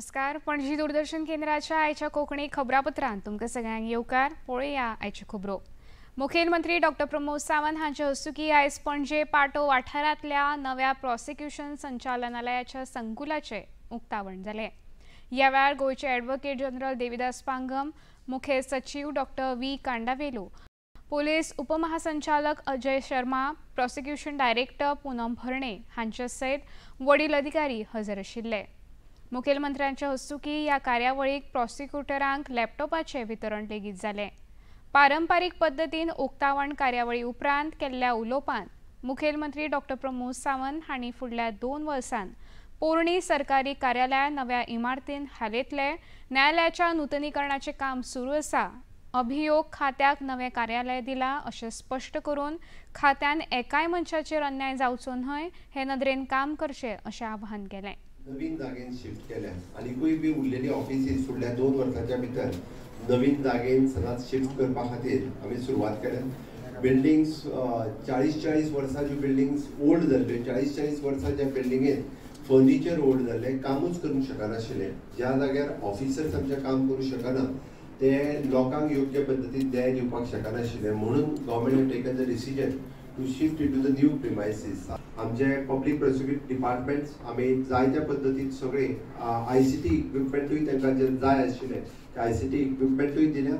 नमस्कार. पणजी दूरदर्शन केंद्राच्या आयच्या कोकणी खबरापत्रांत तुमकां सगळ्यांक येवकार. पळया आयच्यो खबरो. मुखेलमंत्री डॉक्टर प्रमोद सावंत हांचे हस्तुकीं आयज पणजे पाटो वाठारांतल्या नव्या प्रॉसिक्युशन संचालनालयाच्या संकुलाचें उक्तावण जालें. ह्या वेळार गोंयचे ॲडव्होकेट जनरल देविदास पांगम, मुखेल सचीव डॉक्टर व्ही कांडावेलो, पोलीस उपमहासंचालक अजय शर्मा, प्रॉसिक्युशन डायरेक्टर पूनम भरणे हांचे सयत वडील अधिकारी हजर आशिल्ले. मुखेलमंत्र्यांच्या हस्तुकीं ह्या कार्यावळीक प्रॉसिक्युटरांक लॅपटॉपाचें वितरण लेगीत जालें. पारंपारीक पद्दतीन उक्तावण कार्यावळी उपरांत केल्ल्या उलोवपांत मुखेलमंत्री डॉक्टर प्रमोद सावंत हांणी फुडल्या 2 वर्सांत पोरणी सरकारी कार्यालयां नव्या इमारतींत हालयतले, न्यायालयाच्या नूतनीकरणाचें काम सुरू आसा, अभियोग खात्याक नवें कार्यालय दिलां अशें स्पश्ट करून खात्यान एकाय मनशाचेर अन्याय जावचो न्हय हे नदरेन काम करचें अशें आवाहन केलें. नवीन जागेन शिफ्ट केल्या आनीकूय बी उरलेली ऑफिसीस फुडल्या 2 वर्सांच्या भितर नवीन जागेन सदांच शिफ्ट करपा खातीर आमी सुरवात केल्या. बिल्डिंग्स 40 वर्सांच्यो बिल्डिंग्स ओल्ड जाल्ल्यो. 40 वर्सांच्या बिल्डिंगेत फर्निचर ओल्ड जाल्लें, कामूच करूंक शकनाशिल्ले. ज्या जाग्यार ऑफिसर्स आमचे काम करूंक शकना ते लोकांक योग्य पद्दतीन न्याय दिवपाक शकनाशिल्ले. म्हणून government taken the decision to shift into the new premises. आमचे पब्लीक प्रोसिक्यूट डिपार्टमेंट्स आमी जायत्या पद्दतीन सगळे ICT इक्विपमेंटूय तांकां जे जाय आशिल्ले ते ICT इक्विपमेंटूय दिल्या.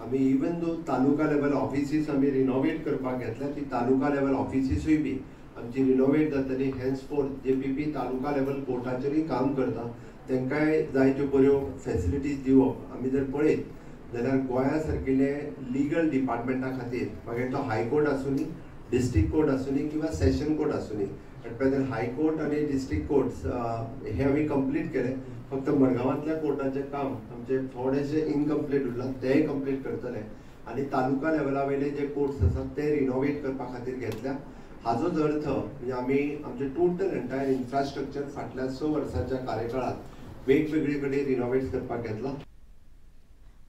आमी इवन दो तालुका लेवल ऑफिसीस आमी रिनोवेट करपाक घेतल्या, ती तालुका लेवल ऑफिसीसूय बी आमची रिनोवेट जातली. हेन्सफोर्थ JPP तालुका लेवल कोर्टाचेरूय काम करता, तांकांय जायत्यो बऱ्यो फॅसिलिटीज दिवप. आमी जर पळयत जाल्यार गोंया सारकिल्ले लिगल डिपार्टमेंटा खातीर मागीर तो हायकोर्ट आसूनी, डिस्ट्रिक्ट कोर्ट आसूनी किंवा सेशन कोर्ट आसूनी, एट प्रेझेंट हायकोर्ट आनी डिस्ट्रिक्ट कोर्ट्स हे आमी कंप्लीट केले. फक्त मडगांवांतल्या कोर्टाचें काम आमचे थोडेशे इनकम्प्लीट उरलां, तेय कंप्लीट करतले. आनी तालुका लेवला वयले जे कोर्ट्स आसात ते रिनोवेट करपा खातीर घेतल्या. हाजोच अर्थ म्हणजे आमी आमचे टोटल एंटायर इन्फ्रास्ट्रक्चर फाटल्या 6 वर्सांच्या कार्यकाळात वेगवेगळे कडेन रिनोवेट करपाक घेतला.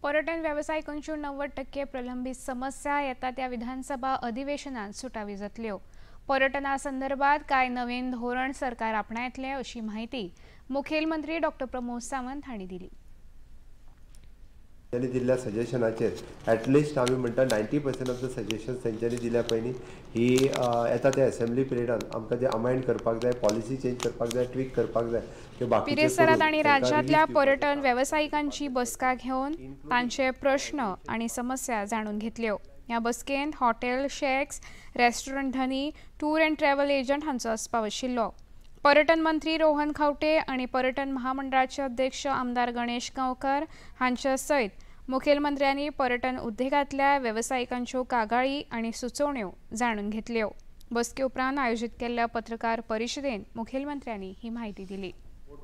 पर्यटन वेवसायिकांच्यो 90% प्रलंबीत समस्या येता त्या विधानसभा अधिवेशनात सुटावी जातल्यो. पर्यटना संदर्भात काय नवीन धोरण सरकार आपणायतले अशी माहिती मुखेलमंत्री डॉक्टर प्रमोद सावंत हांणी दिली. त्यांनी दिल्ल्या सजेशनाचेर ॲटलिस्ट आमी म्हणटा 90% ऑफ द सजेशन्स तेंच्यांनी दिल्या पयलीं ही येता त्या असेंब्ली पिरियडान आमकां जे अमेंड करपाक जाय, पॉलिसी चेंज करपाक जाय, ट्वीक करपाक जाय ते बाकी. पिरेसरात आणि राज्यातल्या पर्यटन वेवसायिकांची बसका घेवन तांचे प्रश्न आणि समस्या जाणून घेतल्यो. ह्या बसकेंत हॉटेल, शेक्स, रेस्टॉरंट धनी, टूर अँड ट्रॅव्हल एजंट हांचो आस्पाव आशिल्लो. पर्यटन मंत्री रोहन खंवटे आणि पर्यटन महामंडळाचे अध्यक्ष आमदार गणेश गांवकार हांच्या सयत मुखेलमंत्र्यांनी पर्यटन उद्देगांतल्या वेवसायिकांच्यो कागाळी आणि सुचोवण्यो जाणून घेतल्यो. बसके उपरांत आयोजीत केल्ल्या पत्रकार परिशदेंत मुखेलमंत्र्यांनी ही माहिती दिली.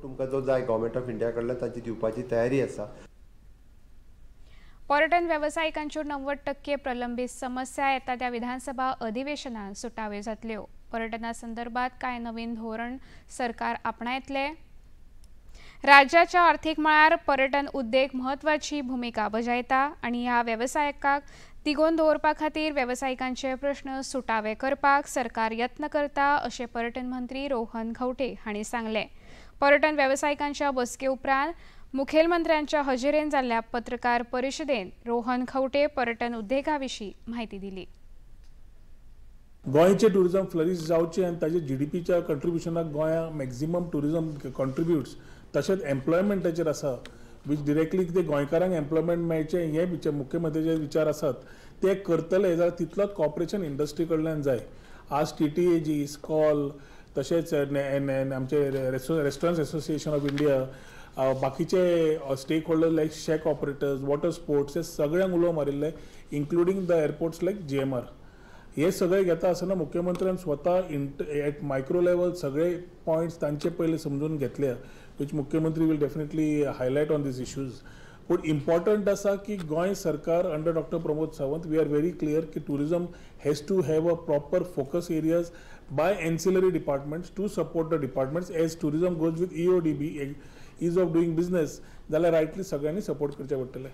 तुमकां जो जाय गव्हर्मेंट ऑफ इंडिया कडल्यान ताची दिवपाची तयारी आसा. पर्यटन वेवसायिकांच्यो 90% प्रलंबीत समस्या येता त्या विधानसभा अधिवेशनात सुटाव्यो जातल्यो. पर्यटना संदर्भात काय नवीन धोरण सरकार आपणायतले. राज्याच्या आर्थीक मळार पर्यटन उद्देग म्हत्वाची भूमिका बजायता आणि ह्या वेवसायिकांक तिगोवन दवरपा खातीर वेवसायिकांचे प्रश्न सुटावे करपाक सरकार यत्न करता अशें पर्यटन मंत्री रोहन खंवटे हांणी सांगलें. पर्यटन वेवसायिकांच्या बसके उपरांत मुखेलमंत्र्यांच्या हजेरेन जाल्ल्या पत्रकार परिशदेंत रोहन खंवटे पर्यटन उद्देगा विशीं माहिती दिली. गोंयचे टुरिझम फ्लरिश जावचें आनी ताजे GDPच्या कंट्रिब्युशनाक गोंया मॅक्झिमम टुरिझम कॉन्ट्रिब्युट्स तशेंच एम्प्लॉयमेंटाचेर आसा, वीच डिरेक्टली कितें गोंयकारांक एम्प्लॉयमेंट मेळचें हे मुख्यमंत्र्याचे विचार आसात ते करतले जाल्यार तितलोच कॉर्पोरेशन इंडस्ट्री कडल्यान जाय. आज TTAG, स्कॉल तशेंच आमचे रेस्टॉरंट्स असोसिएशन ऑफ इंडिया, बाकीचे stake holders like shack operators, water sports हे सगळ्यांक उलो मारिल्ले, including the airports like GMR. हे सगळे घेता आसतना मुख्यमंत्र्यान स्वता एट मायक्रो लेवल सगळे पॉयंट्स तांचे पयलीं समजून घेतल्या, वीच मुख्यमंत्री will definitely highlight on this issues. पूण इम्पॉर्टंट आसा की गोंय सरकार under doctor Pramod Sawant we are very clear की tourism has to have a proper focus areas by ancillary departments to support the departments. As tourism goes with EODB, ease of doing business, जाल्यार rightly सगळ्यांनी support करचें पडटलें.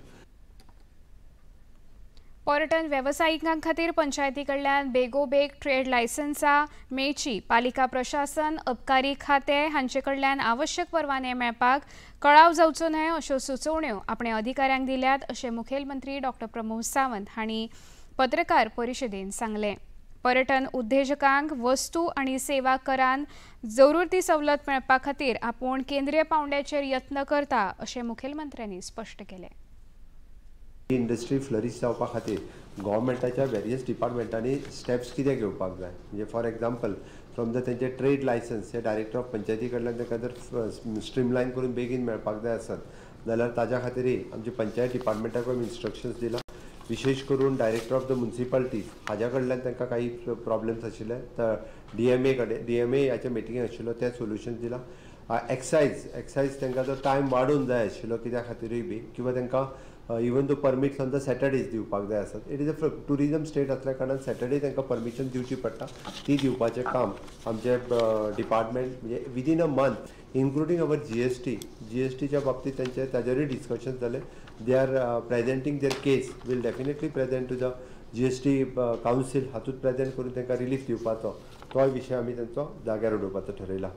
पर्यटन वेवसायिकां खातीर पंचायती कडल्यान बेगोबेग trade लायसन्सां मेळची पालिका प्रशासन अबकारी खातें हांचे कडल्यान आवश्यक परवाने मेळपाक कळाव जावचो न्हय अश्यो सुचोवण्यो आपणे अधिकाऱ्यांक दिल्यात अशें मुखेलमंत्री डॉ प्रमोद सावंत हांणी पत्रकार परिशदेंत सांगलें. पर्यटन उद्देजकांक वस्तू आनी सेवा करान जरूर ती सवलत मेळपा खातीर आपूण केंद्रीय पावंड्याचेर यत्न करता अशें मुखेलमंत्र्यांनी स्पश्ट केलें. इंडस्ट्री फ्लरिश जावपा खातीर गव्हर्मेंटाच्या वेरियस डिपार्टमेंटांनी स्टेप्स कितें घेवपाक जाय म्हणजे फॉर एग्जाम्पल फ्रॉम द तेंचे ट्रेड लायसन्स हे डायरेक्टर ऑफ पंचायती कडल्यान तांकां जर स्ट्रीमलायन करून बेगीन मेळपाक जाय आसत जाल्यार ताज्या खातीरय आमचे पंचायत डिपार्टमेंटाकडून इन्स्ट्रक्शन्स दिला. विशेष करून डायरेक्टर ऑफ द म्युनिसिपालिटीज हाज्या कडल्यान तांकां काही प्रॉब्लेम्स आशिल्ले तर DMA हाचे मिटिंगेक आशिल्लो ते सोल्युशन दिला. एक्सायज तांकां जो टायम वाडोवन जाय आशिल्लो कित्या खातीरूय बी किंवा तांकां even though permits on the Saturdays दिवपाक जाय आसत. It is a tourism state आसल्या कारणान सॅटर्डे तांकां परमिशन दिवची पडटा. ती दिवपाचें काम आमचे डिपार्टमेंट म्हणजे within a month including our GSTच्या बाबतींत तांचे ताजेरूय डिस्कशन जाले. They are presenting their case will definitely present to the GST council हातूंत प्रेजेंट करून तांकां रिलीफ दिवपाचो तो विशय आमी तांचो जाग्यार उडोवपाचो ठरयला.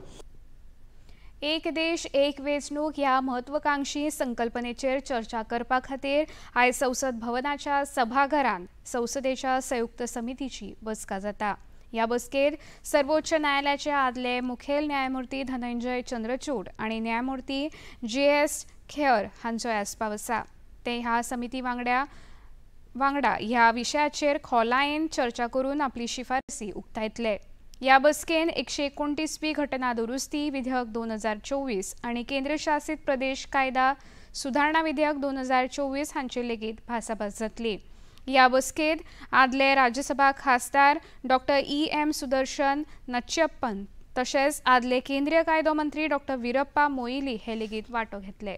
एक देश एक वेंचणूक ह्या म्हत्वाकांक्षी संकल्पनेचेर चर्चा करपा खातीर आयज संसद भवनाच्या सभाघरांत संसदेच्या संयुक्त समितीची बसका जाता. ह्या बसकेत सर्वोच्च न्यायालयाचे आदले मुखेल न्यायमूर्ती धनंजय चंद्रचूड आनी न्यायमूर्ती JS खेर हांचोय आस्पाव आसा. ते ह्या समिती वांगडा ह्या विशयाचेर खोलायेन चर्चा करून आपली शिफारसी उक्तायतले. ह्या बसकेन 129वी घटना दुरुस्ती विधेयक 2024 आनी केंद्रशासीत प्रदेश कायदा सुधारणा विधेयक 2024 हांचेर लेगीत भासाभास जातली. ह्या बसकेत आदले राज्यसभा खासदार डॉ. EM सुदर्शन नच्यप्पन तशेंच आदले केंद्रीय कायदो मंत्री डॉ. वीरप्पा मोईली हे लेगीत वांटो घेतले.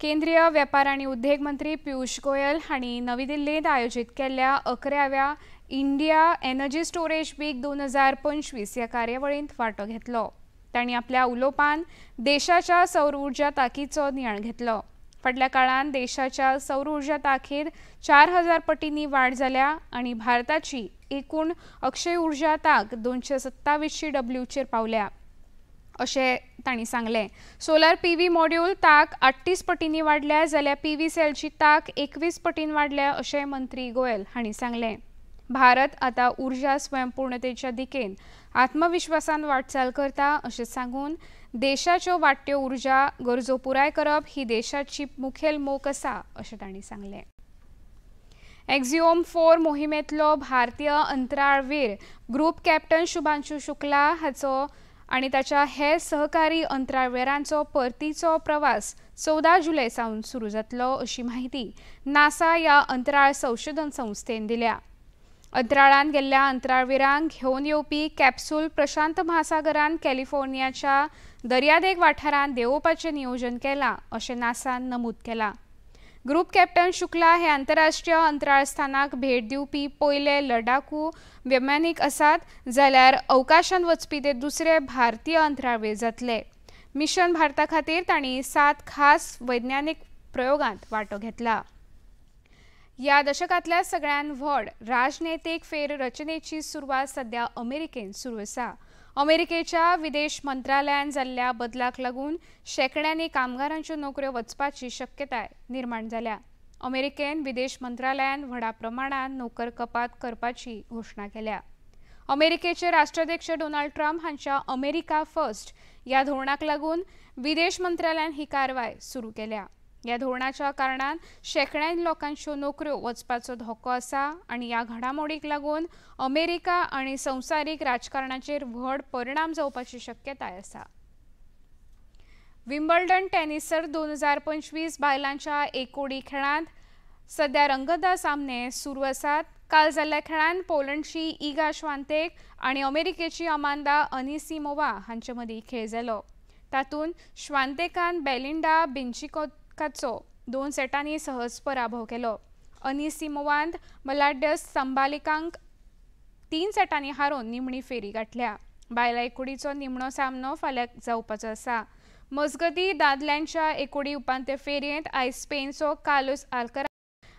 केंद्रीय वेपार आनी उद्देग मंत्री पियुष गोयल हांणी नवी दिल्लींत आयोजीत केल्ल्या 11व्या इंडिया एनर्जी स्टोरेज वीक 2025 ह्या कार्यावळींत वांटो घेतलो. तांणी आपल्या उलोवपांत देशाच्या सौर उर्जा तांकीचो नियाळ घेतलो. फाटल्या काळांत देशाच्या सौर उर्जा तांकीत 4000 पटींनी वाड जाल्या आनी भारताची एकूण अक्षय उर्जा तांक 227 डब्ल्यूचेर पावल्या अशें तांणी सांगलें. सोलार PV मॉड्यूल तांक 38 पटींनी वाडल्या जाल्यार PV सेलची तांक 21 पटींन वाडल्या अशें मंत्री गोयल हांणी सांगलें. भारत आतां उर्जा स्वयंपूर्णतेच्या दिकेन आत्मविश्वासान वाटचाल करता अशें सांगून देशाच्यो वाडट्यो उर्जा गरजो पुराय करप ही देशाची मुखेल मोख आसा अशें तांणी सांगलें. एक्झिओम 4 मोहिमेंतलो भारतीय अंतराळवीर ग्रुप कॅप्टन शुभांशु शुक्ला हाचो आनी ताच्या हेर सहकारी अंतराळवीरांचो परतीचो प्रवास 14 जुलय सावन सुरू जातलो अशी माहिती नासा ह्या अंतराळ संशोधन संस्थेन दिल्या. अंतराळांत गेल्ल्या अंतराळवीरांक घेवन येवपी कॅप्सूल प्रशांत महासागरांत कॅलिफोर्नियाच्या दर्यादेग वाठारांत देंवोवपाचें नियोजन केलां अशें नासान नमूद केलां. ग्रुप कॅप्टन शुक्ला हे आंतरराष्ट्रीय अंतराळ स्थानाक भेट दिवपी पयले लडाखू वैमानीक आसात जाल्यार अवकाशांत वचपी ते दुसरे भारतीय अंतराळवीर जातले. मिशन भारता खातीर तांणी 7 खास वैज्ञानीक प्रयोगांत वांटो घेतला. ह्या दशकांतल्या सगळ्यांत व्हड राजनैतीक फेररचनेची सुरवात सध्या अमेरिकेन सुरू आसा. अमेरिकेच्या विदेश मंत्रालयान जाल्ल्या बदलाक लागून शेकड्यांनी कामगारांच्यो नोकऱ्यो वचपाची शक्यताय निर्माण जाल्या. अमेरिकेन विदेश मंत्रालयान व्हडा प्रमाणात नोकर कपात करपाची घोशणा केल्या. अमेरिकेचे राष्ट्राध्यक्ष डोनाल्ड ट्रम्प हांच्या अमेरिका फर्स्ट ह्या धोरणाक लागून विदेश मंत्रालयान ही कारवाय सुरू केल्या. ह्या धोरणाच्या कारणान शेकड्यांनी लोकांच्यो नोकऱ्यो वचपाचो धोको आसा आनी ह्या घडामोडीक लागून अमेरिका आनी संवसारीक राजकारणाचेर व्हड परिणाम जावपाची शक्यताय आसा. विम्बल्डन टेनिस सर्त 2025 बायलांच्या एकोडी खेळांत सध्या रंगतदार सामने सुरू आसात. काल जाल्ल्या खेळांत पोलंडची इगा श्वांतेक आनी अमेरिकेची अमांदा अनिसिमोवा हांचे मदीं खेळ जालो. तातूंत श्वांतेकान बेलिंडा बेंचिकोवाचो 2 सेटांनी सहज पराभव केलो. अनिसिमोवान मलाड्यस संबालिकांक 3 सेटांनी हारोवन निमणी फेरी गाठल्या. बायलां एकोडीचो निमणो सामनो फाल्यां जावपाचो आसा. मजगतीं दादल्यांच्या एकोडी उपांत्य फेरयेंत आयज स्पेनचो कार्लोस आल्कराज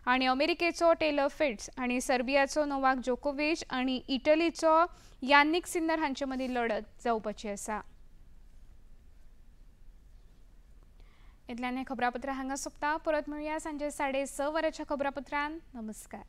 आणि अमेरिकेचो टेलर फिट्स आणि सर्बियाचो नोवाक जोकोविच आणि इटलीचो यानिक सिन्नर हांचे मदीं लढत जावपाची आसा. इतल्यान हें खबरापत्र हांगा सोंपता. परत मेळुया सांजे 6:30 वरांच्या खबरापत्रांत. नमस्कार.